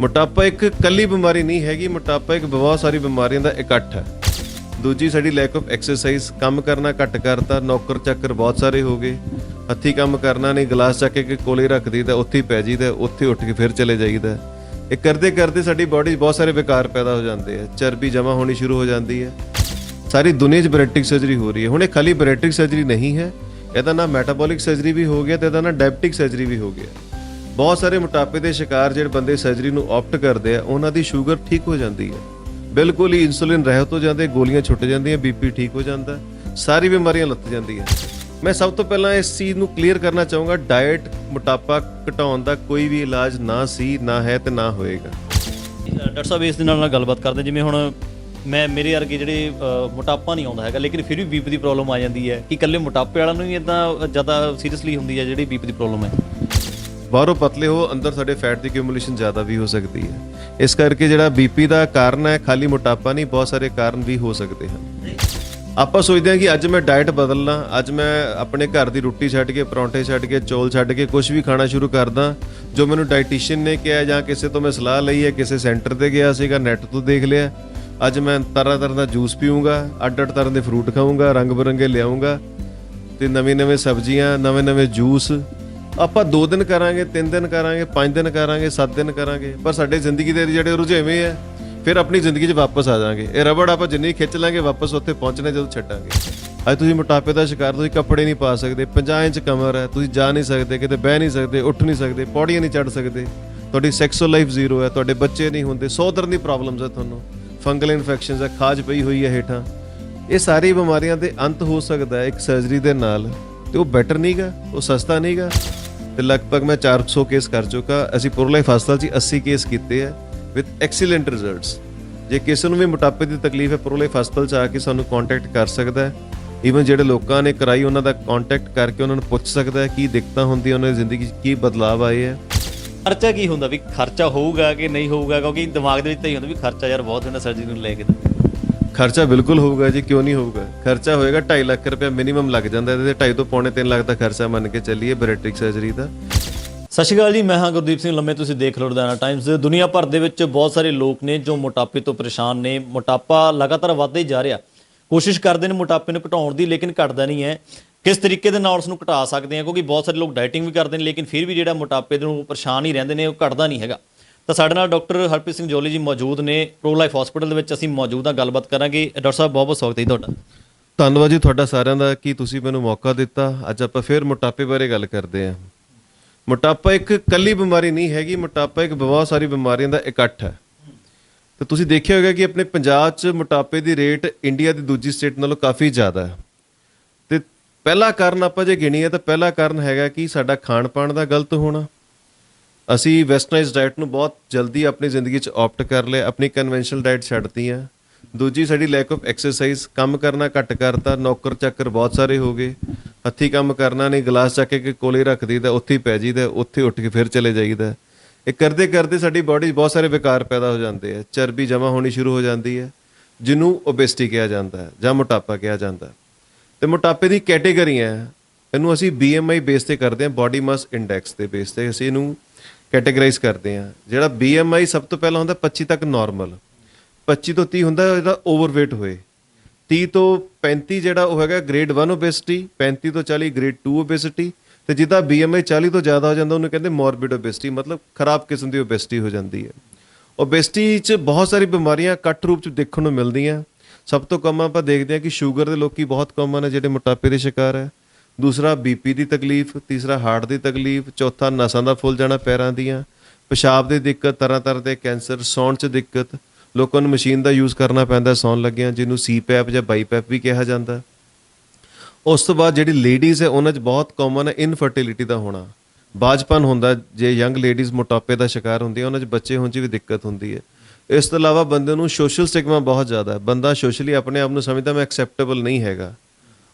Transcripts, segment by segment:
ਮੋਟਾਪਾ ਇੱਕ ਕੱਲੀ ਬਿਮਾਰੀ ਨਹੀਂ ਹੈਗੀ। ਮੋਟਾਪਾ ਇੱਕ ਬਹੁਤ ਸਾਰੀ ਬਿਮਾਰੀਆਂ ਦਾ ਇਕੱਠ ਹੈ। ਦੂਜੀ ਸਾਡੀ ਲੈਕ ਆਫ ਐਕਸਰਸਾਈਜ਼, ਕੰਮ ਕਰਨਾ ਘੱਟ ਕਰਤਾ, ਨੌਕਰ ਚਾਕਰ ਬਹੁਤ ਸਾਰੇ ਹੋ ਗਏ, ਹੱਥੀਂ ਕੰਮ ਕਰਨਾ ਨਹੀਂ, ਗਲਾਸ ਚੱਕ ਕੇ ਕੋਲੇ ਰੱਖ ਦਈਦਾ, ਉੱਥੇ ਹੀ ਪੈ ਜਾਈਦਾ, ਉੱਥੇ ਉੱਠ ਕੇ ਫਿਰ ਚਲੇ ਜਾਈਦਾ। ਇਹ ਕਰਦੇ ਕਰਦੇ ਸਾਡੀ ਬਾਡੀ 'ਚ ਬਹੁਤ ਸਾਰੇ ਵਿਕਾਰ ਪੈਦਾ ਹੋ ਜਾਂਦੇ ਆ, ਚਰਬੀ ਜਮ੍ਹਾਂ ਹੋਣੀ ਸ਼ੁਰੂ ਹੋ ਜਾਂਦੀ ਹੈ। ਸਾਰੀ ਦੁਨੀਆ 'ਚ ਬੈਰੇਟਿਕ ਸਰਜਰੀ ਹੋ ਰਹੀ ਹੈ। ਹੁਣ ਇਹ ਖਾਲੀ ਬੈਰੇਟਿਕ ਸਰਜਰੀ ਨਹੀਂ ਹੈ, ਇਹਦਾ ਨਾ ਮੈਟਾਬੋਲਿਕ ਸਰਜਰੀ ਵੀ ਹੋ ਗਿਆ ਤੇ ਇਹਦਾ ਨਾ ਡਾਇਬਟਿਕ ਸਰਜਰੀ ਵੀ ਹੋ ਗਿਆ। ਬਹੁਤ ਸਾਰੇ ਮੋਟਾਪੇ ਦੇ ਸ਼ਿਕਾਰ ਜਿਹੜੇ ਬੰਦੇ ਸਰਜਰੀ ਨੂੰ ਆਪਟ ਕਰਦੇ ਆ, ਉਹਨਾਂ ਦੀ ਸ਼ੂਗਰ ਠੀਕ ਹੋ ਜਾਂਦੀ ਹੈ, ਬਿਲਕੁਲ ਹੀ ਇਨਸੂਲਿਨ ਰਹਿਤ ਹੋ ਜਾਂਦੇ, ਗੋਲੀਆਂ ਛੁੱਟ ਜਾਂਦੀਆਂ, ਬੀਪੀ ਠੀਕ ਹੋ ਜਾਂਦਾ, ਸਾਰੀ ਬਿਮਾਰੀਆਂ ਲੱਥ ਜਾਂਦੀਆਂ। ਮੈਂ ਸਭ ਤੋਂ ਪਹਿਲਾਂ ਇਸ ਚੀਜ਼ ਨੂੰ ਕਲੀਅਰ ਕਰਨਾ ਚਾਹੂੰਗਾ, ਡਾਈਟ ਮੋਟਾਪਾ ਘਟਾਉਣ ਦਾ ਕੋਈ ਵੀ ਇਲਾਜ ਨਾ ਸੀ, ਨਾ ਹੈ ਤੇ ਨਾ ਹੋਏਗਾ। ਡਾਕਟਰ ਸਾਹਿਬ ਇਸ ਦੇ ਨਾਲ ਗੱਲਬਾਤ ਕਰਦੇ, ਜਿਵੇਂ ਹੁਣ ਮੇਰੇ ਵਰਗੇ ਜਿਹੜੇ ਮੋਟਾਪਾ ਨਹੀਂ ਆਉਂਦਾ ਹੈਗਾ ਲੇਕਿਨ ਫਿਰ ਵੀ ਬੀਪੀ ਦੀ ਪ੍ਰੋਬਲਮ ਆ ਜਾਂਦੀ ਹੈ, ਕਿ ਇਕੱਲੇ ਮੋਟਾਪੇ ਵਾਲਿਆਂ ਨੂੰ ਹੀ ਇੱਦਾਂ ਜ਼ਿਆਦਾ ਸੀਰੀਅਸਲੀ ਹੁੰਦੀ ਹੈ ਜਿਹੜੀ ਬੀਪੀ ਦੀ ਪ੍ਰੋਬਲਮ ਹੈ? ਬਾਹਰੋਂ ਪਤਲੇ ਹੋ, ਅੰਦਰ ਸਾਡੇ ਫੈਟ ਦੀ ਐਕਿਊਮੂਲੇਸ਼ਨ ਜ਼ਿਆਦਾ ਵੀ ਹੋ ਸਕਦੀ ਹੈ। ਇਸ ਕਰਕੇ ਜਿਹੜਾ ਬੀਪੀ ਦਾ ਕਾਰਨ ਹੈ ਖਾਲੀ ਮੋਟਾਪਾ ਨਹੀਂ, ਬਹੁਤ ਸਾਰੇ ਕਾਰਨ ਵੀ ਹੋ ਸਕਦੇ ਹਨ। ਆਪਾਂ ਸੋਚਦੇ ਹਾਂ ਕਿ ਅੱਜ ਮੈਂ ਡਾਈਟ ਬਦਲਣਾ, ਅੱਜ ਮੈਂ ਆਪਣੇ ਘਰ ਦੀ ਰੋਟੀ ਛੱਡ ਕੇ, ਪਰੌਂਠੇ ਛੱਡ ਕੇ, ਚੌਲ ਛੱਡ ਕੇ ਕੁਝ ਵੀ ਖਾਣਾ ਸ਼ੁਰੂ ਕਰਦਾ ਜੋ ਮੈਨੂੰ ਡਾਈਟੀਸ਼ੀਅਨ ਨੇ ਕਿਹਾ ਜਾਂ ਕਿਸੇ ਤੋਂ ਮੈਂ ਸਲਾਹ ਲਈ ਹੈ, ਕਿਸੇ ਸੈਂਟਰ ਤੇ ਗਿਆ ਸੀਗਾ, ਨੈੱਟ ਤੋਂ ਦੇਖ ਲਿਆ। ਅੱਜ ਮੈਂ ਤਰ੍ਹਾਂ ਤਰ੍ਹਾਂ ਦਾ ਜੂਸ ਪੀਊਂਗਾ, ਅੱਡ ਅੱਡ ਤਰ੍ਹਾਂ ਦੇ ਫਰੂਟ ਖਾਊਂਗਾ, ਰੰਗ ਬਰੰਗੇ ਲਿਆਊਂਗਾ ਤੇ ਨਵੇਂ ਸਬਜ਼ੀਆਂ, ਨਵੇਂ ਜੂਸ। ਆਪਾਂ 2 ਦਿਨ ਕਰਾਂਗੇ, 3 ਦਿਨ ਕਰਾਂਗੇ, 5 ਦਿਨ ਕਰਾਂਗੇ, 7 ਦਿਨ ਕਰਾਂਗੇ, ਪਰ ਸਾਡੇ ਜ਼ਿੰਦਗੀ ਦੇ ਜਿਹੜੇ ਰੁਝੇਵੇਂ ਆ ਫਿਰ ਆਪਣੀ ਜ਼ਿੰਦਗੀ 'ਚ ਵਾਪਸ ਆ ਜਾਵਾਂਗੇ। ਇਹ ਰਬੜ ਆਪਾਂ ਜਿੰਨੀ ਖਿੱਚ ਲਾਂਗੇ ਵਾਪਸ ਉੱਥੇ ਪਹੁੰਚਣਾ ਜਦੋਂ ਛੱਡਾਂਗੇ। ਅੱਜ ਤੁਸੀਂ ਮੋਟਾਪੇ ਦਾ ਸ਼ਿਕਾਰ, ਤੁਸੀਂ ਕੱਪੜੇ ਨਹੀਂ ਪਾ ਸਕਦੇ, 50 ਇੰਚ ਕਮਰ ਹੈ, ਤੁਸੀਂ ਜਾ ਨਹੀਂ ਸਕਦੇ, ਕਿਤੇ ਬਹਿ ਨਹੀਂ ਸਕਦੇ, ਉੱਠ ਨਹੀਂ ਸਕਦੇ, ਪੌੜੀਆਂ ਨਹੀਂ ਚੜ੍ਹ ਸਕਦੇ, ਤੁਹਾਡੀ ਸੈਕਸੁਅਲ ਲਾਈਫ ਜ਼ੀਰੋ ਹੈ, ਤੁਹਾਡੇ ਬੱਚੇ ਨਹੀਂ ਹੁੰਦੇ, 100 ਤਰ੍ਹਾਂ ਦੀ ਪ੍ਰੋਬਲਮਸ ਹੈ ਤੁਹਾਨੂੰ, ਫੰਗਲ ਇਨਫੈਕਸ਼ਨਸ ਹੈ, ਖਾਜ ਪਈ ਹੋਈ ਹੈ ਹੇਠਾਂ। ਇਹ ਸਾਰੀ ਬਿਮਾਰੀਆਂ ਦੇ ਅੰਤ ਹੋ ਸਕਦਾ ਹੈ ਇੱਕ ਸਰਜਰੀ ਦੇ ਨਾਲ, ਤੇ ਉਹ ਬੈਟਰ ਨਹੀਂਗਾ, ਉਹ ਸਸਤਾ ਨਹੀਂਗਾ। ਤੇ ਲਗਭਗ ਮੈਂ 400 ਕੇਸ ਕਰ ਚੁੱਕਾ। ਅਸੀਂ ਪ੍ਰੋ ਲਾਈਫ ਹਸਪਤਾਲ 'ਚ 80 ਕੇਸ ਕੀਤੇ ਆ ਵਿਦ ਐਕਸੀਲੈਂਟ ਰਿਜ਼ਲਟਸ। ਜੇ ਕਿਸੇ ਨੂੰ ਵੀ ਮੋਟਾਪੇ ਦੀ ਤਕਲੀਫ ਹੈ, ਪ੍ਰੋ ਲਾਈਫ ਹਸਪਤਾਲ 'ਚ ਆ ਕੇ ਸਾਨੂੰ ਕੰਟੈਕਟ ਕਰ ਸਕਦਾ ਹੈ। ਈਵਨ ਜਿਹੜੇ ਲੋਕਾਂ ਨੇ ਕਰਾਈ ਉਹਨਾਂ ਦਾ ਕੰਟੈਕਟ ਕਰਕੇ ਉਹਨਾਂ ਨੂੰ ਪੁੱਛ ਸਕਦਾ ਹੈ ਕੀ ਦਿੱਕਤਾਂ ਹੁੰਦੀਆਂ, ਉਹਨਾਂ ਦੀ ਜ਼ਿੰਦਗੀ 'ਚ ਕੀ ਬਦਲਾਅ ਆਏ ਹੈ। ਖਰਚਾ ਕੀ ਹੁੰਦਾ, ਵੀ ਖਰਚਾ ਹੋਊਗਾ ਕਿ ਨਹੀਂ ਹੋਊਗਾ? ਕਿਉਂਕਿ ਦਿਮਾਗ ਦੇ ਵਿੱਚ ਤਾਂ ਹੀ ਹੁੰਦਾ ਵੀ ਖਰਚਾ ਯਾਰ ਬਹੁਤ ਹੁੰਦਾ ਸਰਜਰੀ ਨੂੰ ਲੈ ਕੇ। ਖਰਚਾ ਬਿਲਕੁਲ ਹੋਊਗਾ ਜੀ, ਕਿਉਂ ਨਹੀਂ ਹੋਊਗਾ? ਖਰਚਾ ਹੋਏਗਾ। 2.5 ਲੱਖ ਰੁਪਏ ਮਿਨੀਮਮ ਲੱਗ ਜਾਂਦਾ ਇਹਦੇ, 2.5 ਤੋਂ ਪੌਣੇ 3 ਲੱਖ ਦਾ ਖਰਚਾ ਮੰਨ ਕੇ ਚੱਲੀਏ ਬੈਰੇਟਿਕ ਸਰਜਰੀ ਦਾ। ਸਤਿ ਸ਼੍ਰੀ ਅਕਾਲ ਜੀ, ਮੈਂ ਹਾਂ ਗੁਰਦੀਪ ਸਿੰਘ ਲੰਮੇ, ਤੁਸੀਂ ਦੇਖ ਲਓ ਲੁਧਿਆਣਾ ਟਾਈਮਜ਼। ਦੁਨੀਆ ਭਰ ਦੇ ਵਿੱਚ ਬਹੁਤ ਸਾਰੇ ਲੋਕ ਨੇ ਜੋ ਮੋਟਾਪੇ ਤੋਂ ਪਰੇਸ਼ਾਨ ਨੇ। ਮੋਟਾਪਾ ਲਗਾਤਾਰ ਵੱਧਦਾ ਹੀ ਜਾ ਰਿਹਾ, ਕੋਸ਼ਿਸ਼ ਕਰਦੇ ਨੇ ਮੋਟਾਪੇ ਨੂੰ ਘਟਾਉਣ ਦੀ, ਲੇਕਿਨ ਘਟਦਾ ਨਹੀਂ ਹੈ। ਕਿਸ ਤਰੀਕੇ ਦੇ ਨਾਲ ਉਸ ਨੂੰ ਘਟਾ ਸਕਦੇ ਹਾਂ, ਕਿਉਂਕਿ ਬਹੁਤ ਸਾਰੇ ਲੋਕ ਡਾਈਟਿੰਗ ਵੀ ਕਰਦੇ ਨੇ ਲੇਕਿਨ ਫਿਰ ਵੀ ਜਿਹੜਾ ਮੋਟਾਪੇ ਨੂੰ ਪਰੇਸ਼ਾਨ ਹੀ ਰਹਿੰਦੇ ਨੇ, ਉਹ ਘਟਦਾ ਨਹੀਂ ਹੈਗਾ। ਤਾਂ ਸਾਡੇ ਨਾਲ ਡਾਕਟਰ ਹਰਪ੍ਰੀਤ ਸਿੰਘ ਜੋਲੀ ਜੀ ਮੌਜੂਦ ਨੇ ਪ੍ਰੋ ਲਾਈਫ ਹਸਪੀਟਲ ਦੇ ਵਿੱਚ। ਅਸੀਂ ਮੌਜੂਦ ਹਾਂ, ਗੱਲਬਾਤ ਕਰਾਂਗੇ। ਡਾਕਟਰ ਸਾਹਿਬ ਬਹੁਤ ਬਹੁਤ ਸਵਾਗਤ ਹੈ ਤੁਹਾਡਾ। ਧੰਨਵਾਦ ਜੀ ਤੁਹਾਡਾ ਸਾਰਿਆਂ ਦਾ ਕਿ ਤੁਸੀਂ ਮੈਨੂੰ ਮੌਕਾ ਦਿੱਤਾ। ਅੱਜ ਆਪਾਂ ਫਿਰ ਮੋਟਾਪੇ ਬਾਰੇ ਗੱਲ ਕਰਦੇ ਹਾਂ। ਮੋਟਾਪਾ ਇੱਕ ਕੱਲੀ ਬਿਮਾਰੀ ਨਹੀਂ ਹੈਗੀ, ਮੋਟਾਪਾ ਇੱਕ ਬਹੁਤ ਸਾਰੀ ਬਿਮਾਰੀਆਂ ਦਾ ਇਕੱਠ ਹੈ। ਤੇ ਤੁਸੀਂ ਦੇਖਿਆ ਹੋਵੇਗਾ ਕਿ ਆਪਣੇ ਪੰਜਾਬ 'ਚ ਮੋਟਾਪੇ ਦੀ ਰੇਟ ਇੰਡੀਆ ਦੀ ਦੂਜੀ ਸਟੇਟ ਨਾਲੋਂ ਕਾਫੀ ਜ਼ਿਆਦਾ ਹੈ। ਤੇ ਪਹਿਲਾ ਕਾਰਨ ਆਪਾਂ ਜੇ ਗਿਣੀਏ ਤਾਂ ਪਹਿਲਾ ਕਾਰਨ ਹੈਗਾ ਕਿ ਸਾਡਾ ਖਾਣ ਪਾਣ ਦਾ ਗਲਤ ਹੋਣਾ। ਅਸੀਂ ਵੈਸਟਰਨਾਈਜ਼ ਡਾਈਟ ਨੂੰ ਬਹੁਤ ਜਲਦੀ ਆਪਣੀ ਜ਼ਿੰਦਗੀ 'ਚ ਆਪਟ ਕਰ ਲਿਆ, ਆਪਣੀ ਕਨਵੈਨਸ਼ਨਲ ਡਾਈਟ ਛੱਡਤੀ ਆ। ਦੂਜੀ ਸਾਡੀ ਲੈਕ ਆਫ ਐਕਸਰਸਾਈਜ਼, ਕੰਮ ਕਰਨਾ ਘੱਟ ਕਰਤਾ, ਨੌਕਰ ਚਾਕਰ ਬਹੁਤ ਸਾਰੇ ਹੋ ਗਏ, ਹੱਥੀਂ ਕੰਮ ਕਰਨਾ ਨਹੀਂ, ਗਲਾਸ ਚੱਕ ਕੇ ਕੋਲੇ ਰੱਖ ਦਈਦਾ, ਉੱਥੇ ਹੀ ਪੈ ਜਾਈਦਾ, ਉੱਥੇ ਉੱਠ ਕੇ ਫਿਰ ਚਲੇ ਜਾਈਦਾ। ਇਹ ਕਰਦੇ ਕਰਦੇ ਸਾਡੀ ਬਾਡੀ 'ਚ ਬਹੁਤ ਸਾਰੇ ਵਿਕਾਰ ਪੈਦਾ ਹੋ ਜਾਂਦੇ ਆ, ਚਰਬੀ ਜਮ੍ਹਾਂ ਹੋਣੀ ਸ਼ੁਰੂ ਹੋ ਜਾਂਦੀ ਹੈ, ਜਿਹਨੂੰ ਓਬੇਸਿਟੀ ਕਿਹਾ ਜਾਂਦਾ ਹੈ ਜਾਂ ਮੋਟਾਪਾ ਕਿਹਾ ਜਾਂਦਾ। ਤੇ ਮੋਟਾਪੇ ਦੀ ਕੈਟੇਗਰੀਆਂ, ਇਹਨੂੰ ਅਸੀਂ BMI ਬੇਸ ਤੇ ਕਰਦੇ ਹਾਂ, ਬਾਡੀ ਮਾਸ ਇੰਡੈਕਸ ਦੇ ਬੇਸ ਤੇ ਅਸੀਂ ਇਹਨੂੰ ਕੈਟੇਗਰਾਈਜ਼ ਕਰਦੇ ਹਾਂ। ਜਿਹੜਾ BMI ਸਭ ਤੋਂ ਪਹਿਲਾਂ ਹੁੰਦਾ 25 ਤੱਕ ਨੋਰਮਲ, 25 ਤੋਂ 30 ਹੁੰਦਾ ਜਿਹੜਾ ਓਵਰਵੇਟ ਹੋਏ, 30 ਤੋਂ 35 ਜਿਹੜਾ ਉਹ ਹੈਗਾ ਗ੍ਰੇਡ 1 ਓਬੇਸਿਟੀ, 35 ਤੋਂ 40 ਗ੍ਰੇਡ 2 ਓਬੇਸਿਟੀ, ਤੇ ਜਿੱਦਾਂ BMI 40 ਤੋਂ ਜ਼ਿਆਦਾ ਹੋ ਜਾਂਦਾ ਉਹਨੂੰ ਕਹਿੰਦੇ ਮੋਰਬਿਡ ਓਬੇਸਿਟੀ, ਮਤਲਬ ਖਰਾਬ ਕਿਸਮ ਦੀ ਓਬੇਸਿਟੀ ਹੋ ਜਾਂਦੀ ਹੈ। ਓਬੇਸਿਟੀ 'ਚ ਬਹੁਤ ਸਾਰੀ ਬਿਮਾਰੀਆਂ ਇਕੱਠ ਰੂਪ 'ਚ ਦੇਖਣ ਨੂੰ ਮਿਲਦੀਆਂ। ਸਭ ਤੋਂ ਕਮ ਆਪਾਂ ਦੇਖਦੇ ਹਾਂ ਕਿ ਸ਼ੂਗਰ ਦੇ ਲੋਕੀ ਬਹੁਤ ਕਾਮਨ ਹੈ ਜਿਹੜੇ ਮੋਟਾਪੇ ਦੇ ਸ਼ਿਕਾਰ ਹੈ। ਦੂਸਰਾ BP ਦੀ ਤਕਲੀਫ, ਤੀਸਰਾ ਹਾਰਟ ਦੀ ਤਕਲੀਫ, ਚੌਥਾ ਨਸਾਂ ਦਾ ਫੁੱਲ ਜਾਣਾ ਪੈਰਾਂ ਦੀਆਂ, ਪਿਸ਼ਾਬ ਦੀ ਦਿੱਕਤ, ਤਰ੍ਹਾਂ ਤਰ੍ਹਾਂ ਦੇ ਕੈਂਸਰ, ਸੌਣ 'ਚ ਦਿੱਕਤ, ਲੋਕਾਂ ਨੂੰ ਮਸ਼ੀਨ ਦਾ ਯੂਜ਼ ਕਰਨਾ ਪੈਂਦਾ ਸੌਣ ਲੱਗਿਆਂ, ਜਿਹਨੂੰ CPAP ਜਾਂ BiPAP ਵੀ ਕਿਹਾ ਜਾਂਦਾ। ਉਸ ਤੋਂ ਬਾਅਦ ਜਿਹੜੀ ਲੇਡੀਜ਼ ਹੈ ਉਹਨਾਂ 'ਚ ਬਹੁਤ ਕਾਮਨ ਹੈ ਇਨਫਰਟੀਲਿਟੀ ਦਾ ਹੋਣਾ, ਬਾਝਪਨ ਹੁੰਦਾ। ਜੇ ਯੰਗ ਲੇਡੀਜ਼ ਮੋਟਾਪੇ ਦਾ ਸ਼ਿਕਾਰ ਹੁੰਦੀਆਂ ਉਹਨਾਂ 'ਚ ਬੱਚੇ ਹੋਣ 'ਚ ਵੀ ਦਿੱਕਤ ਹੁੰਦੀ ਹੈ। ਇਸ ਤੋਂ ਇਲਾਵਾ ਬੰਦੇ ਨੂੰ ਸੋਸ਼ਲ ਸਟਿਗਮਾ ਬਹੁਤ ਜ਼ਿਆਦਾ ਹੈ, ਬੰਦਾ ਸੋਸ਼ਲੀ ਆਪਣੇ ਆਪ ਨੂੰ ਸਮਝਦਾ ਮੈਂ ਐਕਸੈਪਟੇਬਲ ਨਹੀਂ ਹੈਗਾ,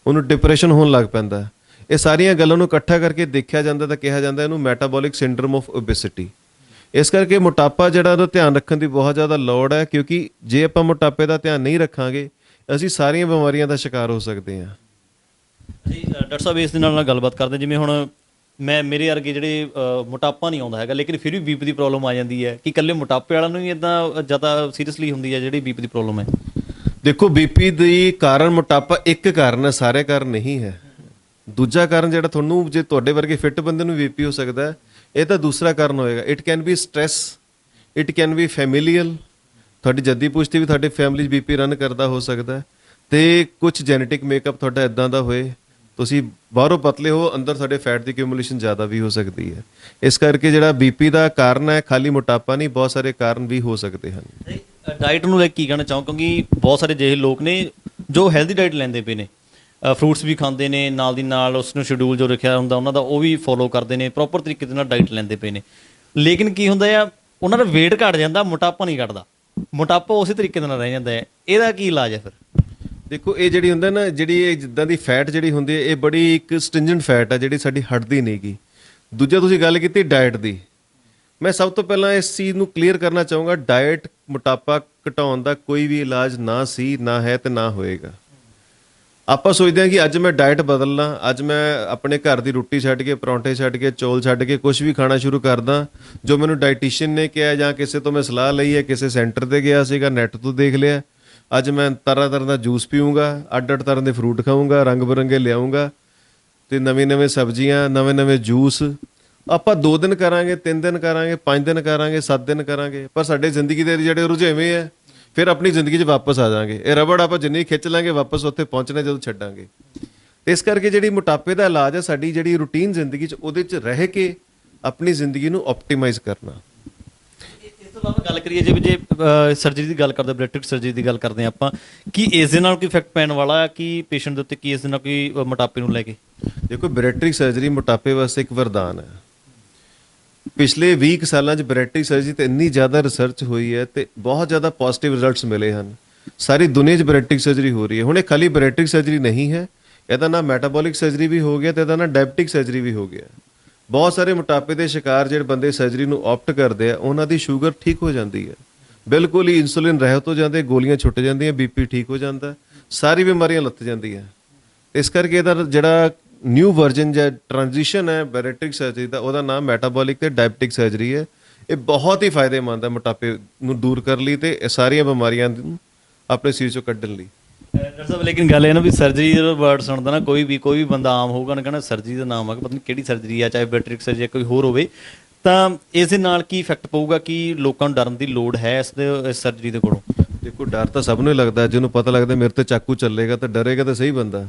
ਉਹਨੂੰ ਡਿਪਰੈਸ਼ਨ ਹੋਣ ਲੱਗ ਪੈਂਦਾ। ਇਹ ਸਾਰੀਆਂ ਗੱਲਾਂ ਨੂੰ ਇਕੱਠਾ ਕਰਕੇ ਦੇਖਿਆ ਜਾਂਦਾ ਤਾਂ ਕਿਹਾ ਜਾਂਦਾ ਇਹਨੂੰ ਮੈਟਾਬੋਲਿਕ ਸਿੰਡਰੋਮ ਆਫ ਓਬੇਸਿਟੀ। ਇਸ ਕਰਕੇ ਮੋਟਾਪਾ ਜਿਹੜਾ ਉਹਦਾ ਧਿਆਨ ਰੱਖਣ ਦੀ ਬਹੁਤ ਜ਼ਿਆਦਾ ਲੋੜ ਹੈ, ਕਿਉਂਕਿ ਜੇ ਆਪਾਂ ਮੋਟਾਪੇ ਦਾ ਧਿਆਨ ਨਹੀਂ ਰੱਖਾਂਗੇ ਅਸੀਂ ਸਾਰੀਆਂ ਬਿਮਾਰੀਆਂ ਦਾ ਸ਼ਿਕਾਰ ਹੋ ਸਕਦੇ ਹਾਂ। ਜੀ ਡਾਕਟਰ ਸਾਹਿਬ ਇਸ ਦੇ ਨਾਲ ਗੱਲਬਾਤ ਕਰਦੇ, ਜਿਵੇਂ ਹੁਣ ਮੈਂ ਮੇਰੇ ਵਰਗੇ ਜਿਹੜੇ ਮੋਟਾਪਾ ਨਹੀਂ ਆਉਂਦਾ ਹੈਗਾ ਲੇਕਿਨ ਫਿਰ ਵੀ ਬੀਪੀ ਦੀ ਪ੍ਰੋਬਲਮ ਆ ਜਾਂਦੀ ਹੈ ਕਿ ਇਕੱਲੇ ਮੋਟਾਪੇ ਵਾਲਿਆਂ ਨੂੰ ਹੀ ਇਦਾਂ ਜ਼ਿਆਦਾ ਸੀਰੀਅਸਲੀ ਹੁੰਦੀ ਹੈ ਜਿਹੜੀ ਬੀਪੀ ਦੀ ਪ੍ਰੋਬਲਮ ਹੈ? ਦੇਖੋ, ਬੀਪੀ ਦੀ ਕਾਰਨ ਮੋਟਾਪਾ ਇੱਕ ਕਾਰਨ ਹੈ, ਸਾਰੇ ਕਾਰਨ ਨਹੀਂ ਹੈ। ਦੂਜਾ ਕਾਰਨ ਜਿਹੜਾ ਤੁਹਾਨੂੰ, ਜੇ ਤੁਹਾਡੇ ਵਰਗੇ ਫਿੱਟ ਬੰਦੇ ਨੂੰ ਬੀਪੀ ਹੋ ਸਕਦਾ ਹੈ, ਇਹ ਤਾਂ ਦੂਸਰਾ ਕਾਰਨ ਹੋਏਗਾ। It can be stress, it can be familial, ਤੁਹਾਡੀ ਜੱਦੀ ਪੁਸ਼ਤੀ ਵੀ ਤੁਹਾਡੇ ਫੈਮਿਲੀ 'ਚ ਬੀਪੀ ਰਨ ਕਰਦਾ ਹੋ ਸਕਦਾ ਹੈ, ਤੇ ਕੁਝ ਜੈਨੇਟਿਕ ਮੇਕਅਪ ਤੁਹਾਡਾ ਇਦਾਂ ਦਾ ਹੋਏ, ਤੁਸੀਂ ਬਾਹਰੋਂ ਪਤਲੇ ਹੋ, ਅੰਦਰ ਤੁਹਾਡੇ ਫੈਟ ਦੀ ਐਕਿਊਮੂਲੇਸ਼ਨ ਜ਼ਿਆਦਾ ਵੀ ਹੋ ਸਕਦੀ ਹੈ। ਇਸ ਕਰਕੇ ਜਿਹੜਾ ਬੀਪੀ ਦਾ ਕਾਰਨ ਹੈ, ਖਾਲੀ ਮੋਟਾਪਾ ਨਹੀਂ, ਬਹੁਤ ਸਾਰੇ ਕਾਰਨ ਵੀ ਹੋ ਸਕਦੇ ਹਨ। ਡਾਈਟ ਨੂੰ ਲੈ ਕੇ ਕੀ ਕਹਿਣਾ ਚਾਹੋ, ਕਿਉਂਕਿ ਬਹੁਤ ਸਾਰੇ ਜਿਹੇ ਲੋਕ ਨੇ ਜੋ ਹੈਲਦੀ ਡਾਈਟ ਲੈਂਦੇ ਪਏ ਨੇ, ਫਰੂਟਸ ਵੀ ਖਾਂਦੇ ਨੇ, ਨਾਲ ਦੀ ਨਾਲ ਉਸ ਨੂੰ ਸ਼ਡਿਊਲ ਜੋ ਰੱਖਿਆ ਹੁੰਦਾ ਉਹਨਾਂ ਦਾ ਉਹ ਵੀ ਫੋਲੋ ਕਰਦੇ ਨੇ, ਪ੍ਰੋਪਰ ਤਰੀਕੇ ਦੇ ਨਾਲ ਡਾਈਟ ਲੈਂਦੇ ਪਏ ਨੇ, ਲੇਕਿਨ ਕੀ ਹੁੰਦਾ ਆ ਉਹਨਾਂ ਦਾ weight ਘਟ ਜਾਂਦਾ, ਮੋਟਾਪਾ ਨਹੀਂ ਘਟਦਾ, ਮੋਟਾਪਾ ਉਸੇ ਤਰੀਕੇ ਦੇ ਨਾਲ ਰਹਿ ਜਾਂਦਾ ਹੈ। ਇਹਦਾ ਕੀ ਇਲਾਜ ਹੈ ਫਿਰ? ਦੇਖੋ, ਇਹ ਜਿਹੜੀ ਹੁੰਦਾ ਨਾ, ਜਿਹੜੀ ਇਹ ਜਿੱਦਾਂ ਦੀ ਫੈਟ ਜਿਹੜੀ ਹੁੰਦੀ ਹੈ, ਇਹ ਬੜੀ ਇੱਕ ਸਟਿੰਜੈਂਟ ਫੈਟ ਹੈ ਜਿਹੜੀ ਸਾਡੀ ਹਟਦੀ ਨਹੀਂਗੀ। ਦੂਜਾ, ਤੁਸੀਂ ਗੱਲ ਕੀਤੀ ਡਾਈਟ ਦੀ, ਮੈਂ ਸਭ ਤੋਂ ਪਹਿਲਾਂ ਇਸ ਚੀਜ਼ ਨੂੰ ਕਲੀਅਰ ਕਰਨਾ ਚਾਹੂੰਗਾ, ਡਾਈਟ ਮੋਟਾਪਾ ਘਟਾਉਣ ਦਾ ਕੋਈ ਵੀ ਇਲਾਜ ਨਾ ਸੀ, ਨਾ ਹੈ ਤੇ ਨਾ ਹੋਏਗਾ। ਆਪਾਂ ਸੋਚਦੇ ਹਾਂ ਕਿ ਅੱਜ ਮੈਂ ਡਾਈਟ ਬਦਲਣਾ, ਅੱਜ ਮੈਂ ਆਪਣੇ ਘਰ ਦੀ ਰੋਟੀ ਛੱਡ ਕੇ, ਪਰੌਂਠੇ ਛੱਡ ਕੇ, ਚੌਲ ਛੱਡ ਕੇ ਕੁਝ ਵੀ ਖਾਣਾ ਸ਼ੁਰੂ ਕਰਦਾ ਜੋ ਮੈਨੂੰ ਡਾਈਟੀਸ਼ੀਅਨ ਨੇ ਕਿਹਾ ਜਾਂ ਕਿਸੇ ਤੋਂ ਮੈਂ ਸਲਾਹ ਲਈ ਹੈ, ਕਿਸੇ ਸੈਂਟਰ ਤੇ ਗਿਆ ਸੀਗਾ, ਨੈੱਟ ਤੋਂ ਦੇਖ ਲਿਆ। ਅੱਜ ਮੈਂ ਤਰ੍ਹਾਂ ਤਰ੍ਹਾਂ ਦਾ ਜੂਸ ਪੀਊਂਗਾ, ਅੱਡ ਤਰ੍ਹਾਂ ਦੇ ਫਰੂਟ ਖਾਊਂਗਾ, ਰੰਗ ਬਰੰਗੇ ਲਿਆਊਂਗਾ, ਤੇ ਨਵੇਂ ਸਬਜ਼ੀਆਂ, ਨਵੇਂ ਜੂਸ। ਆਪਾਂ 2 ਦਿਨ ਕਰਾਂਗੇ, 3 ਦਿਨ ਕਰਾਂਗੇ, 5 ਦਿਨ ਕਰਾਂਗੇ, 7 ਦਿਨ ਕਰਾਂਗੇ, ਪਰ ਸਾਡੇ ਜ਼ਿੰਦਗੀ ਦੇ ਜਿਹੜੇ ਰੁਝੇਵੇਂ ਹੈ, ਫਿਰ ਆਪਣੀ ਜ਼ਿੰਦਗੀ 'ਚ ਵਾਪਸ ਆ ਜਾਵਾਂਗੇ। ਇਹ ਰਬੜ ਆਪਾਂ ਜਿੰਨੀ ਖਿੱਚ ਲਾਂਗੇ, ਵਾਪਸ ਉੱਥੇ ਪਹੁੰਚਣਾ ਜਦੋਂ ਛੱਡਾਂਗੇ। ਇਸ ਕਰਕੇ ਜਿਹੜੀ ਮੋਟਾਪੇ ਦਾ ਇਲਾਜ ਹੈ, ਸਾਡੀ ਜਿਹੜੀ ਰੂਟੀਨ ਜ਼ਿੰਦਗੀ 'ਚ ਉਹਦੇ 'ਚ ਰਹਿ ਕੇ ਆਪਣੀ ਜ਼ਿੰਦਗੀ ਨੂੰ ਆਪਟੀਮਾਈਜ਼ ਕਰਨਾ। ਇਸ ਤੋਂ ਇਲਾਵਾ ਗੱਲ ਕਰੀਏ ਜੇ ਸਰਜਰੀ ਦੀ ਗੱਲ ਕਰਦੇ, ਬੈਰਿਆਟ੍ਰਿਕ ਸਰਜਰੀ ਦੀ ਗੱਲ ਕਰਦੇ ਹਾਂ ਆਪਾਂ, ਕੀ ਇਸ ਦੇ ਨਾਲ ਕੋਈ ਇਫੈਕਟ ਪੈਣ ਵਾਲਾ ਹੈ ਕਿ ਪੇਸ਼ੈਂਟ ਦੇ ਉੱਤੇ, ਕੀ ਇਸ ਦੇ ਨਾਲ ਕੋਈ ਮੋਟਾਪੇ ਨੂੰ ਲੈ ਕੇ? ਦੇਖੋ, ਬੈਰਿਆਟ੍ਰਿਕ ਸਰਜਰੀ ਮੋਟਾਪੇ ਵਾਸਤੇ ਇੱਕ ਵਰਦਾਨ ਹੈ। ਪਿਛਲੇ 20 ਸਾਲਾਂ 'ਚ ਬੈਰਿਆਟ੍ਰਿਕ ਸਰਜਰੀ ਤੇ ਇੰਨੀ ਜ਼ਿਆਦਾ ਰਿਸਰਚ ਹੋਈ ਹੈ ਤੇ ਬਹੁਤ ਜ਼ਿਆਦਾ ਪੋਜ਼ਿਟਿਵ ਰਿਜ਼ਲਟਸ ਮਿਲੇ ਹਨ। ਸਾਰੀ ਦੁਨੀਆ 'ਚ ਬੈਰਿਆਟ੍ਰਿਕ ਸਰਜਰੀ ਹੋ ਰਹੀ ਹੈ। ਹੁਣ ਇਹ ਖਾਲੀ ਬੈਰਿਆਟ੍ਰਿਕ ਸਰਜਰੀ ਨਹੀਂ ਹੈ, ਇਹਦਾ ਨਾਮ ਮੈਟਾਬੋਲਿਕ ਸਰਜਰੀ ਵੀ ਹੋ ਗਿਆ ਤੇ ਇਹਦਾ ਨਾਮ ਡਾਇਬਟਿਕ ਸਰਜਰੀ ਵੀ ਹੋ ਗਿਆ। ਬਹੁਤ ਸਾਰੇ ਮੋਟਾਪੇ ਦੇ ਸ਼ਿਕਾਰ ਜਿਹੜੇ ਬੰਦੇ ਸਰਜਰੀ ਨੂੰ ਆਪਟ ਕਰਦੇ ਆ, ਉਹਨਾਂ ਦੀ ਸ਼ੂਗਰ ਠੀਕ ਹੋ ਜਾਂਦੀ ਹੈ, ਬਿਲਕੁਲ ਹੀ ਇਨਸੂਲਿਨ ਰਹਿਤ ਹੋ ਜਾਂਦੇ, ਗੋਲੀਆਂ ਛੁੱਟ ਜਾਂਦੀਆਂ, ਬੀਪੀ ਠੀਕ ਹੋ ਜਾਂਦਾ, ਸਾਰੀ ਬਿਮਾਰੀਆਂ ਲੱਥ ਜਾਂਦੀਆਂ। ਇਸ ਕਰਕੇ ਇਹਦਾ ਜਿਹੜਾ ਨਿਊ ਵਰਜਨ ਜਾਂ ਟ੍ਰਾਂਜੀਸ਼ਨ ਹੈ ਬੈਰਿਆਟ੍ਰਿਕ ਸਰਜਰੀ ਦਾ, ਉਹਦਾ ਨਾਮ ਮੈਟਾਬੋਲਿਕ ਤੇ ਡਾਇਬਟਿਕ ਸਰਜਰੀ ਹੈ। ਇਹ ਬਹੁਤ ਹੀ ਫਾਇਦੇਮੰਦ ਹੈ ਮੋਟਾਪੇ ਨੂੰ ਦੂਰ ਕਰਨ ਲਈ ਤੇ ਇਹ ਸਾਰੀਆਂ ਬਿਮਾਰੀਆਂ ਨੂੰ ਆਪਣੇ ਸਰੀਰ ਚੋਂ ਕੱਢਣ ਲਈ। ਡਾਕਟਰ ਸਾਹਿਬ, ਲੇਕਿਨ ਗੱਲ ਇਹ ਨਾ ਵੀ ਸਰਜਰੀ ਦਾ ਵਰਡ ਸੁਣਦਾ ਨਾ, ਕੋਈ ਵੀ ਬੰਦਾ ਆਮ ਹੋਊਗਾ ਨਾ ਕਹਿੰਦਾ ਸਰਜਰੀ ਦਾ ਨਾਮ ਆ, ਪਤਾ ਨਹੀਂ ਕਿਹੜੀ ਸਰਜਰੀ ਆ, ਚਾਹੇ ਬੈਰਿਆਟ੍ਰਿਕ ਸਰਜਰੀ ਕੋਈ ਹੋਰ ਹੋਵੇ, ਤਾਂ ਇਸ ਦੇ ਨਾਲ ਕੀ ਇਫੈਕਟ ਪਊਗਾ? ਕਿ ਲੋਕਾਂ ਨੂੰ ਡਰਨ ਦੀ ਲੋੜ ਹੈ ਇਸ ਸਰਜਰੀ ਦੇ ਕੋਲੋਂ? ਦੇਖੋ, ਡਰ ਤਾਂ ਸਭ ਨੂੰ ਹੀ ਲੱਗਦਾ, ਜਿਹਨੂੰ ਪਤਾ ਲੱਗਦਾ ਮੇਰੇ ਤੇ ਚਾਕੂ ਚੱਲੇਗਾ ਤਾਂ ਡਰੇਗਾ ਤਾਂ ਸਹੀ ਬੰਦਾ।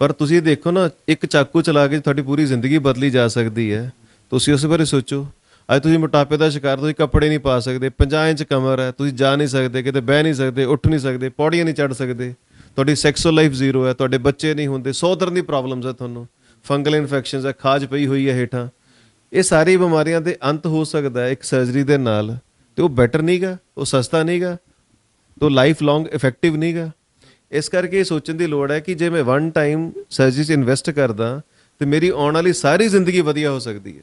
ਪਰ ਤੁਸੀਂ ਦੇਖੋ ਨਾ, ਇੱਕ ਚਾਕੂ ਚਲਾ ਕੇ ਤੁਹਾਡੀ ਪੂਰੀ ਜ਼ਿੰਦਗੀ ਬਦਲੀ ਜਾ ਸਕਦੀ ਹੈ। ਤੁਸੀਂ ਉਸ ਬਾਰੇ ਸੋਚੋ। ਅੱਜ ਤੁਸੀਂ ਮੋਟਾਪੇ ਦਾ ਸ਼ਿਕਾਰ, ਤੁਸੀਂ ਕੱਪੜੇ ਨਹੀਂ ਪਾ ਸਕਦੇ, 50 ਇੰਚ ਕਮਰ ਹੈ, ਤੁਸੀਂ ਜਾ ਨਹੀਂ ਸਕਦੇ, ਕਿਤੇ ਬਹਿ ਨਹੀਂ ਸਕਦੇ, ਉੱਠ ਨਹੀਂ ਸਕਦੇ, ਪੌੜੀਆਂ ਨਹੀਂ ਚੜ੍ਹ ਸਕਦੇ, ਤੁਹਾਡੀ ਸੈਕਸੁਅਲ ਲਾਈਫ ਜ਼ੀਰੋ ਹੈ, ਤੁਹਾਡੇ ਬੱਚੇ ਨਹੀਂ ਹੁੰਦੇ, 100 ਤਰ੍ਹਾਂ ਦੀ ਪ੍ਰੋਬਲਮਸ ਹੈ ਤੁਹਾਨੂੰ, ਫੰਗਲ ਇਨਫੈਕਸ਼ਨਸ ਹੈ, ਖਾਜ ਪਈ ਹੋਈ ਹੈ ਹੇਠਾਂ। ਇਹ ਸਾਰੀ ਬਿਮਾਰੀਆਂ ਦੇ ਅੰਤ ਹੋ ਸਕਦਾ ਹੈ ਇੱਕ ਸਰਜਰੀ ਦੇ ਨਾਲ। ਤੇ ਉਹ ਬੈਟਰ ਨਹੀਂਗਾ, ਉਹ ਸਸਤਾ ਨਹੀਂਗਾ, ਤੇ ਉਹ ਲਾਈਫ ਲੌਂਗ ਇਫੈਕਟਿਵ ਨਹੀਂਗਾ। ਇਸ ਕਰਕੇ ਇਹ ਸੋਚਣ ਦੀ ਲੋੜ ਹੈ ਕਿ ਜੇ ਮੈਂ 1 ਟਾਈਮ ਸਰਜਰੀ 'ਚ ਇਨਵੈਸਟ ਕਰਦਾ ਤੇ ਮੇਰੀ ਆਉਣ ਵਾਲੀ ਸਾਰੀ ਜ਼ਿੰਦਗੀ ਵਧੀਆ ਹੋ ਸਕਦੀ ਹੈ।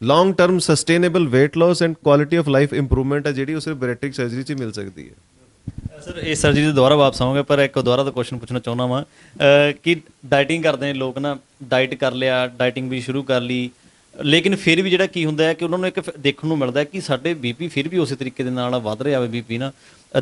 Long term sustainable weight loss and quality of life improvement ਹੈ ਜਿਹੜੀ ਉਹ ਸਿਰਫ ਬੈਰਿਆਟ੍ਰਿਕ ਸਰਜਰੀ 'ਚ ਮਿਲ ਸਕਦੀ ਹੈ। ਸਰ, ਇਸ ਸਰਜਰੀ ਦੇ ਦੁਬਾਰਾ ਵਾਪਸ ਆਵਾਂਗੇ, ਪਰ ਇੱਕ ਦੁਬਾਰਾ ਦਾ ਕੁਐਸਚਨ ਪੁੱਛਣਾ ਚਾਹੁੰਦਾ ਵਾਂ ਕਿ ਡਾਈਟਿੰਗ ਕਰਦੇ ਨੇ ਲੋਕ ਨਾ, ਡਾਈਟ ਕਰ ਲਿਆ, ਡਾਈਟਿੰਗ ਵੀ ਸ਼ੁਰੂ ਕਰ ਲਈ, ਲੇਕਿਨ ਫਿਰ ਵੀ ਜਿਹੜਾ ਕੀ ਹੁੰਦਾ ਹੈ ਕਿ ਉਹਨਾਂ ਨੂੰ ਇੱਕ ਦੇਖਣ ਨੂੰ ਮਿਲਦਾ ਹੈ ਕਿ ਸਾਡੇ ਬੀਪੀ ਫਿਰ ਵੀ ਉਸੇ ਤਰੀਕੇ ਦੇ ਨਾਲ ਵੱਧ ਰਿਹਾ ਹੋਵੇ। ਬੀਪੀ ਨਾ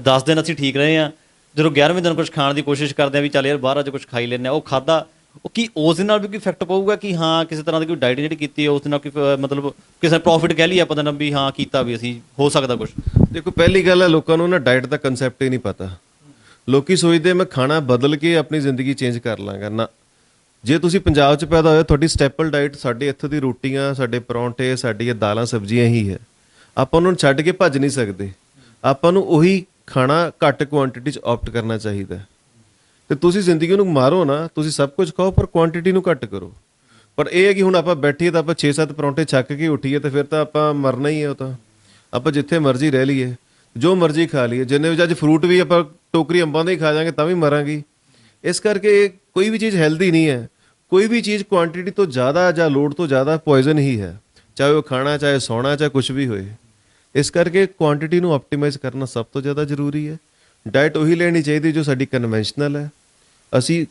10 ਦਿਨ ਅਸੀਂ ਠੀਕ ਰਹੇ ਹਾਂ, ਜਦੋਂ 11ਵੇਂ ਦਿਨ ਕੁਝ ਖਾਣ ਦੀ ਕੋਸ਼ਿਸ਼ ਕਰਦੇ ਆ ਵੀ ਚੱਲ ਯਾਰ ਬਾਹਰ ਅੱਜ ਕੁਝ ਖਾਈ ਲੈਂਦੇ ਆ, ਉਹ ਖਾਦਾ, ਉਹ ਕੀ ਉਸ ਦੇ ਨਾਲ ਵੀ ਕੋਈ ਇਫੈਕਟ ਪਊਗਾ ਕਿ ਹਾਂ ਕਿਸੇ ਤਰ੍ਹਾਂ ਦੀ ਕੋਈ ਡਾਈਟ ਜਿਹੜੀ ਕੀਤੀ ਹੈ ਉਸ ਦੇ ਨਾਲ ਕੋਈ ਮਤਲਬ ਕਿਸੇ ਪ੍ਰੋਫਿਟ ਕਹਿ ਲਈਏ ਆਪਾਂ ਤਾਂ ਵੀ ਹਾਂ ਕੀਤਾ ਵੀ ਅਸੀਂ, ਹੋ ਸਕਦਾ ਕੁਝ? ਦੇਖੋ, ਪਹਿਲੀ ਗੱਲ ਹੈ ਲੋਕਾਂ ਨੂੰ ਨਾ ਡਾਈਟ ਦਾ ਕਨਸੈਪਟ ਹੀ ਨਹੀਂ ਪਤਾ। ਲੋਕੀ ਸੋਚਦੇ ਮੈਂ ਖਾਣਾ ਬਦਲ ਕੇ ਆਪਣੀ ਜ਼ਿੰਦਗੀ ਚੇਂਜ ਕਰ ਲਾਂਗਾ। ਨਾ, ਜੇ ਤੁਸੀਂ ਪੰਜਾਬ 'ਚ ਪੈਦਾ ਹੋਏ, ਤੁਹਾਡੀ ਸਟੈਪਲ ਡਾਈਟ ਸਾਡੇ ਇੱਥੋਂ ਦੀ ਰੋਟੀਆਂ, ਸਾਡੇ ਪਰੌਂਠੇ, ਸਾਡੀਆਂ ਦਾਲਾਂ ਸਬਜ਼ੀਆਂ ਹੀ ਹੈ। ਆਪਾਂ ਉਹਨਾਂ ਨੂੰ ਛੱਡ ਕੇ ਭੱਜ ਨਹੀਂ ਸਕਦੇ। ਆਪਾਂ ਨੂੰ ਉਹੀ ਖਾਣਾ ਘੱਟ ਕੁਆਂਟੀਟੀ 'ਚ ਆਪਟ ਕਰਨਾ ਚਾਹੀਦਾ। ਤੇ ਤੁਸੀਂ ਜ਼ਿੰਦਗੀ ਨੂੰ ਮਾਰੋ ਨਾ, ਤੁਸੀਂ ਸਭ ਕੁਝ ਖਾਓ ਪਰ ਕੁਆਂਟੀਟੀ ਨੂੰ ਘੱਟ ਕਰੋ। ਪਰ ਇਹ ਹੈ ਕਿ ਹੁਣ ਆਪਾਂ ਬੈਠੀਏ ਤਾਂ ਆਪਾਂ 6-7 ਪਰੌਂਠੇ ਛੱਕ ਕੇ ਉੱਠੀਏ ਤੇ ਫਿਰ ਤਾਂ ਆਪਾਂ ਮਰਨਾ ਹੀ ਹੈ। ਉਹ ਤਾਂ ਆਪਾਂ ਜਿੱਥੇ ਮਰਜ਼ੀ ਰਹਿ ਲਈਏ, ਜੋ ਮਰਜ਼ੀ ਖਾ ਲਈਏ, ਜਿੰਨੇ ਵਿੱਚ ਅੱਜ ਫਰੂਟ ਵੀ ਆਪਾਂ ਟੋਕਰੀ ਅੰਬਾਂ ਦੇ ਹੀ ਖਾ ਜਾਵਾਂਗੇ ਤਾਂ ਵੀ ਮਰਾਂਗੇ। ਇਸ ਕਰਕੇ ਕੋਈ ਵੀ ਚੀਜ਼ ਹੈਲਦੀ ਨਹੀਂ ਹੈ। ਕੋਈ ਵੀ ਚੀਜ਼ ਕੁਆਂਟੀਟੀ ਤੋਂ ਜ਼ਿਆਦਾ ਜਾਂ ਲੋੜ ਤੋਂ ਜ਼ਿਆਦਾ ਪੋਇਜ਼ਨ ਹੀ ਹੈ, ਚਾਹੇ ਉਹ ਖਾਣਾ, ਚਾਹੇ ਸੌਣਾ, ਚਾਹੇ ਕੁਝ ਵੀ ਹੋਏ। ਇਸ ਕਰਕੇ ਕੁਆਂਟੀਟੀ ਨੂੰ ਆਪਟੀਮਾਈਜ਼ ਕਰਨਾ ਸਭ ਤੋਂ ਜ਼ਿਆਦਾ ਜ਼ਰੂਰੀ ਹੈ। ਡਾਈਟ ਉਹੀ ਲੈਣੀ ਚਾਹੀਦੀ ਜੋ ਸਾਡੀ ਕਨਵੈਨਸ਼ਨਲ ਹੈ। ਅਸੀਂ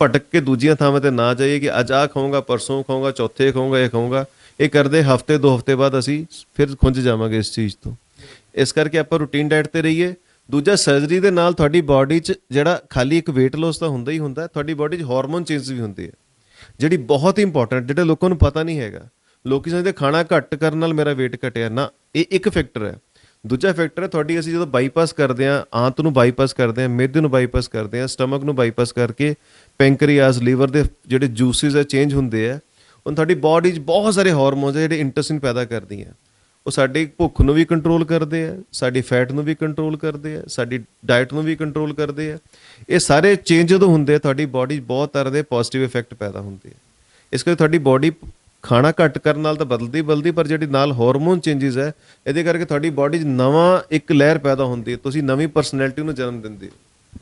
ਭਟਕ ਕੇ ਦੂਜੀਆਂ ਥਾਵਾਂ ਤੇ ਨਾ ਜਾਈਏ ਕਿ ਅੱਜ ਆਹ ਖਾਊਂਗਾ, ਪਰਸੋਂ ਖਾਊਂਗਾ, ਚੌਥੇ ਖਾਊਂਗਾ, ਇਹ ਖਾਊਂਗਾ। ਇਹ ਕਰਦੇ ਹਫਤੇ 2 ਹਫਤੇ ਬਾਅਦ ਅਸੀਂ ਫਿਰ ਖੁੰਝ ਜਾਵਾਂਗੇ ਇਸ ਚੀਜ਼ ਤੋਂ। ਇਸ ਕਰਕੇ ਆਪਾਂ ਰੂਟੀਨ ਡਾਈਟ ਤੇ ਰਹੀਏ। ਦੂਜਾ, ਸਰਜਰੀ ਦੇ ਨਾਲ ਤੁਹਾਡੀ ਬਾਡੀ 'ਚ ਜਿਹੜਾ ਖਾਲੀ ਇੱਕ weight loss ਤਾਂ ਹੁੰਦਾ ਹੀ ਹੁੰਦਾ, ਤੁਹਾਡੀ ਬਾਡੀ 'ਚ ਹਾਰਮੋਨ ਚੇਂਜ ਵੀ ਹੁੰਦੀ ਹੈ, ਜਿਹੜੀ ਬਹੁਤ ਹੀ ਇੰਪੋਰਟੈਂਟ, ਜਿਹੜੇ ਲੋਕਾਂ ਨੂੰ ਪਤਾ ਨਹੀਂ ਹੈਗਾ। ਲੋਕੀ ਸਮਝਦੇ ਖਾਣਾ ਘੱਟ ਕਰਨ ਨਾਲ ਮੇਰਾ weight ਘਟਿਆ, ਨਾ, ਇਹ ਇੱਕ ਫੈਕਟਰ ਹੈ। ਦੂਜਾ ਫੈਕਟਰ ਹੈ ਤੁਹਾਡੀ, ਅਸੀਂ ਜਦੋਂ ਬਾਈਪਾਸ ਕਰਦੇ ਹਾਂ, ਆਂਤ ਨੂੰ ਬਾਈਪਾਸ ਕਰਦੇ ਹਾਂ, ਮਿਹਦੇ ਨੂੰ ਬਾਈਪਾਸ ਕਰਦੇ ਹਾਂ, ਸਟਮਕ ਨੂੰ ਬਾਈਪਾਸ ਕਰਕੇ ਪੈਂਕਰੀਆਸ, ਲੀਵਰ ਦੇ ਜਿਹੜੇ ਜੂਸਿਸ ਹੈ ਚੇਂਜ ਹੁੰਦੇ ਆ। ਹੁਣ ਤੁਹਾਡੀ ਬਾਡੀ 'ਚ ਬਹੁਤ ਸਾਰੇ ਹਾਰਮੋਨਸ ਹੈ ਜਿਹੜੇ ਇੰਟੈਸਟਾਈਨ ਪੈਦਾ ਕਰਦੀਆਂ। ਉਹ ਸਾਡੀ ਭੁੱਖ ਨੂੰ ਵੀ ਕੰਟਰੋਲ ਕਰਦੇ ਆ, ਸਾਡੀ ਫੈਟ ਨੂੰ ਵੀ ਕੰਟਰੋਲ ਕਰਦੇ ਆ, ਸਾਡੀ ਡਾਈਟ ਨੂੰ ਵੀ ਕੰਟਰੋਲ ਕਰਦੇ ਆ। ਇਹ ਸਾਰੇ ਚੇਂਜ ਜਦੋਂ ਹੁੰਦੇ ਆ, ਤੁਹਾਡੀ ਬਾਡੀ 'ਚ ਬਹੁਤ ਤਰ੍ਹਾਂ ਦੇ ਪੋਜ਼ਿਟਿਵ ਇਫੈਕਟ ਪੈਦਾ ਹੁੰਦੇ ਆ। ਇਸ ਕਰਕੇ ਤੁਹਾਡੀ ਬਾਡੀ ਖਾਣਾ ਘੱਟ ਕਰਨ ਨਾਲ ਤਾਂ ਬਦਲਦੀ, ਪਰ ਜਿਹੜੀ ਨਾਲ ਹਾਰਮੋਨ ਚੇਂਜਸ ਹੈ, ਇਹਦੇ ਕਰਕੇ ਤੁਹਾਡੀ ਬਾਡੀ 'ਚ ਨਵਾਂ ਇੱਕ ਲਹਿਰ ਪੈਦਾ ਹੁੰਦੀ ਹੈ, ਤੁਸੀਂ ਨਵੀਂ ਪਰਸਨੈਲਿਟੀ ਨੂੰ ਜਨਮ ਦਿੰਦੇ ਹੋ।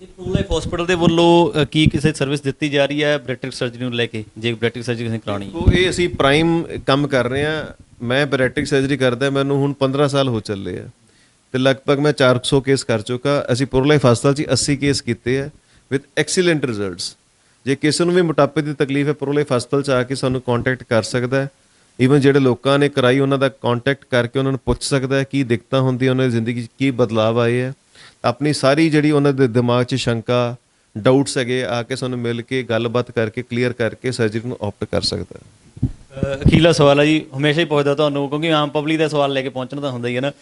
ਇਹ ਪ੍ਰੋ ਲਾਈਫ ਹਸਪੀਟਲ ਦੇ ਵੱਲੋਂ ਕੀ ਕਿਸੇ ਸਰਵਿਸ ਦਿੱਤੀ ਜਾ ਰਹੀ ਹੈ ਬੈਰੈਟ੍ਰਿਕ ਸਰਜਰੀ ਨੂੰ ਲੈ ਕੇ, ਜੇ ਬੈਰੈਟ੍ਰਿਕ ਸਰਜਰੀ ਕਿਸੇ ਨੇ ਕਰਾਉਣੀ ਹੈ? ਉਹ ਇਹ ਅਸੀਂ ਪ੍ਰਾਈਮ ਕੰਮ ਕਰ ਰਹੇ ਹਾਂ। ਮੈਂ ਬੈਰੈਟ੍ਰਿਕ ਸਰਜਰੀ ਕਰਦਾ, ਮੈਨੂੰ ਹੁਣ 15 ਸਾਲ ਹੋ ਚੱਲੇ ਆ ਤੇ ਲਗਭਗ ਮੈਂ 400 ਕੇਸ ਕਰ ਚੁੱਕਾ। ਅਸੀਂ ਪ੍ਰੋ ਲਾਈਫ ਹਸਪਤਾਲ 'ਚ 80 ਕੇਸ ਕੀਤੇ ਆ ਵਿਦ ਐਕਸੀਲੈਂਟ ਰਿਜ਼ਲਟਸ। ਜੇ ਕਿਸੇ ਨੂੰ ਵੀ ਮੋਟਾਪੇ ਦੀ ਤਕਲੀਫ ਹੈ, ਪ੍ਰੋ ਲਾਈਫ ਹਸਪਤਾਲ 'ਚ ਆ ਕੇ ਸਾਨੂੰ ਕੰਟੈਕਟ ਕਰ ਸਕਦਾ ਹੈ। ਈਵਨ ਜਿਹੜੇ ਲੋਕਾਂ ਨੇ ਕਰਾਈ ਉਹਨਾਂ ਦਾ ਕੰਟੈਕਟ ਕਰਕੇ ਉਹਨਾਂ ਨੂੰ ਪੁੱਛ ਸਕਦਾ ਹੈ ਕੀ ਦਿੱਕਤਾਂ ਹੁੰਦੀਆਂ, ਉਹਨਾਂ ਦੀ ਜ਼ਿੰਦਗੀ 'ਚ ਕੀ ਬਦਲਾਅ ਆਏ ਹੈ। ਆਪਣੀ ਸਾਰੀ ਜਿਹੜੀ ਉਹਨਾਂ ਦੇ ਦਿਮਾਗ 'ਚ ਸ਼ੰਕਾ, ਡਾਊਟਸ ਹੈਗੇ, ਆ ਕੇ ਸਾਨੂੰ ਮਿਲ ਕੇ ਗੱਲਬਾਤ ਕਰਕੇ ਕਲੀਅਰ ਕਰਕੇ ਸਰਜਰੀ ਨੂੰ ਆਪਟ ਕਰ ਸਕਦਾ ਹੈ। ਅਖੀਲਾ ਸਵਾਲ ਹੈ ਜੀ, ਹਮੇਸ਼ਾ ਹੀ ਪੁੱਛਦਾ ਤੁਹਾਨੂੰ, ਕਿਉਂਕਿ ਆਮ ਪਬਲਿਕ ਦਾ ਸਵਾਲ ਲੈ ਕੇ ਪਹੁੰਚਣਾ ਤਾਂ ਹੁੰਦਾ ਹੀ ਹੈ ਨਾ,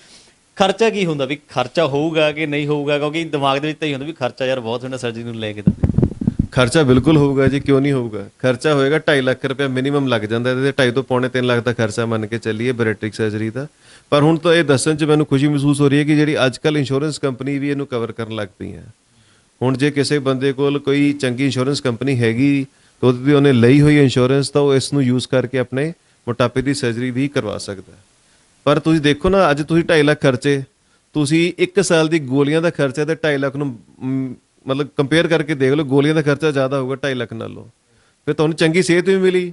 ਖਰਚਾ ਕੀ ਹੁੰਦਾ, ਵੀ ਖਰਚਾ ਹੋਊਗਾ ਕਿ ਨਹੀਂ ਹੋਊਗਾ? ਕਿਉਂਕਿ ਦਿਮਾਗ ਦੇ ਵਿੱਚ ਤਾਂ ਹੀ ਹੁੰਦਾ ਵੀ ਖਰਚਾ ਯਾਰ ਬਹੁਤ ਹੁੰਦਾ ਸਰਜਰੀ ਨੂੰ ਲੈ ਕੇ। ਤਾਂ ਖਰਚਾ ਬਿਲਕੁਲ ਹੋਊਗਾ ਜੀ, ਕਿਉਂ ਨਹੀਂ ਹੋਊਗਾ? ਖਰਚਾ ਹੋਏਗਾ। 2.5 ਲੱਖ ਰੁਪਏ ਮਿਨੀਮਮ ਲੱਗ ਜਾਂਦਾ, ਇਹਦੇ 2.5 ਤੋਂ ਪੌਣੇ 3 ਲੱਖ ਦਾ ਖਰਚਾ ਮੰਨ ਕੇ ਚੱਲੀਏ ਬੈਰੈਟ੍ਰਿਕ ਸਰਜਰੀ ਦਾ। ਪਰ ਹੁਣ ਤਾਂ ਇਹ ਦੱਸਣ 'ਚ ਮੈਨੂੰ ਖੁਸ਼ੀ ਮਹਿਸੂਸ ਹੋ ਰਹੀ ਹੈ ਕਿ ਜਿਹੜੀ ਅੱਜ ਕੱਲ੍ਹ ਇੰਸ਼ੋਰੈਂਸ ਕੰਪਨੀ ਵੀ ਇਹਨੂੰ ਕਵਰ ਕਰਨ ਲੱਗ ਪਈ ਹੈ। ਹੁਣ ਜੇ ਕਿਸੇ ਬੰਦੇ ਕੋਲ ਕੋਈ ਚੰਗੀ ਇੰਸ਼ੋਰੈਂਸ ਕੰਪਨੀ ਹੈਗੀ ਤਾਂ ਉਹਦੀ ਉਹਨੇ ਲਈ ਹੋਈ ਇੰਸ਼ੋਰੈਂਸ, ਤਾਂ ਉਹ ਇਸ ਨੂੰ ਯੂਜ਼ ਕਰਕੇ ਆਪਣੇ ਮੋਟਾਪੇ ਦੀ ਸਰਜਰੀ ਵੀ ਕਰਵਾ ਸਕਦਾ। ਪਰ ਤੁਸੀਂ ਦੇਖੋ ਨਾ, ਅੱਜ ਤੁਸੀਂ 2.5 ਲੱਖ ਖਰਚੇ, ਤੁਸੀਂ 1 ਸਾਲ ਦੀ ਗੋਲੀਆਂ ਦਾ ਖਰਚਾ ਤੇ 2.5 ਲੱਖ ਨੂੰ ਮਤਲਬ ਕੰਪੇਅਰ ਕਰਕੇ ਦੇਖ ਲਓ, ਗੋਲੀਆਂ ਦਾ ਖਰਚਾ ਜ਼ਿਆਦਾ ਹੋਊਗਾ 2.5 ਲੱਖ ਨਾਲੋਂ। ਫਿਰ ਤੁਹਾਨੂੰ ਚੰਗੀ ਸਿਹਤ ਵੀ ਮਿਲੀ,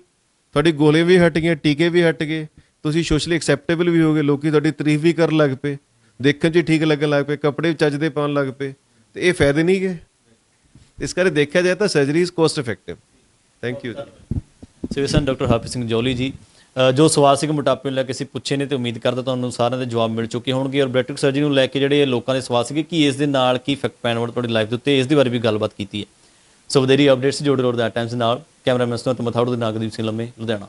ਤੁਹਾਡੀ ਗੋਲੀਆਂ ਵੀ ਹਟ ਗਈਆਂ, ਟੀਕੇ ਵੀ ਹਟ ਗਏ, ਤੁਸੀਂ ਸੋਸ਼ਲੀ ਐਕਸੈਪਟੇਬਲ ਵੀ ਹੋ ਗਏ, ਲੋਕੀ ਤੁਹਾਡੀ ਤਾਰੀਫ ਵੀ ਕਰਨ ਲੱਗ ਪਏ, ਦੇਖਣ 'ਚ ਠੀਕ ਲੱਗਣ ਲੱਗ ਪਏ, ਕੱਪੜੇ ਵੀ ਚੱਜ ਦੇ ਪਾਉਣ ਲੱਗ ਪਏ। ਤੇ ਇਹ ਫਾਇਦੇ ਨਹੀਂ ਗਏ। ਇਸ ਕਰਕੇ ਦੇਖਿਆ ਜਾਏ ਤਾਂ surgery is cost effective. Thank you ਜੀ। ਸਿਵਸਨ ਡਾਕਟਰ ਹਰਪ੍ਰੀਤ ਸਿੰਘ ਜੌਲੀ ਜੀ, ਜੋ ਸਵਾਲ ਸੀ ਮੋਟਾਪੇ ਨੂੰ ਲੈ ਕੇ ਅਸੀਂ ਪੁੱਛੇ ਨੇ ਤੇ ਉਮੀਦ ਕਰਦਾ ਤੁਹਾਨੂੰ ਸਾਰਿਆਂ ਦੇ ਜਵਾਬ ਮਿਲ ਚੁੱਕੇ ਹੋਣਗੇ। ਔਰ ਬੈਰੈਟ੍ਰਿਕ ਸਰਜਰੀ ਨੂੰ ਲੈ ਕੇ ਜਿਹੜੇ ਲੋਕਾਂ ਦੇ ਸਵਾਲ ਸੀਗੇ ਕਿ ਇਸ ਦੇ ਨਾਲ ਕੀ ਇਫੈਕਟ ਪੈਣ ਵਾਲਾ ਤੁਹਾਡੀ ਲਾਈਫ ਦੇ ਉੱਤੇ, ਇਸ ਦੇ ਬਾਰੇ ਵੀ ਗੱਲਬਾਤ ਕੀਤੀ ਹੈ। ਸੋ ਵਧੇਰੀ ਅਪਡੇਟਸ ਜੋੜੇ ਰਹੋ ਦਾ ਟਾਈਮਸ ਨਾਲ। ਕੈਮਰਾਮੈਨ ਸੁਨਤ ਮਥਾੜੂ ਦੇ ਨਾਲ ਗੁਰਦੀਪ ਸਿੰਘ ਲੰਮੇ, ਲੁਧਿਆਣਾ।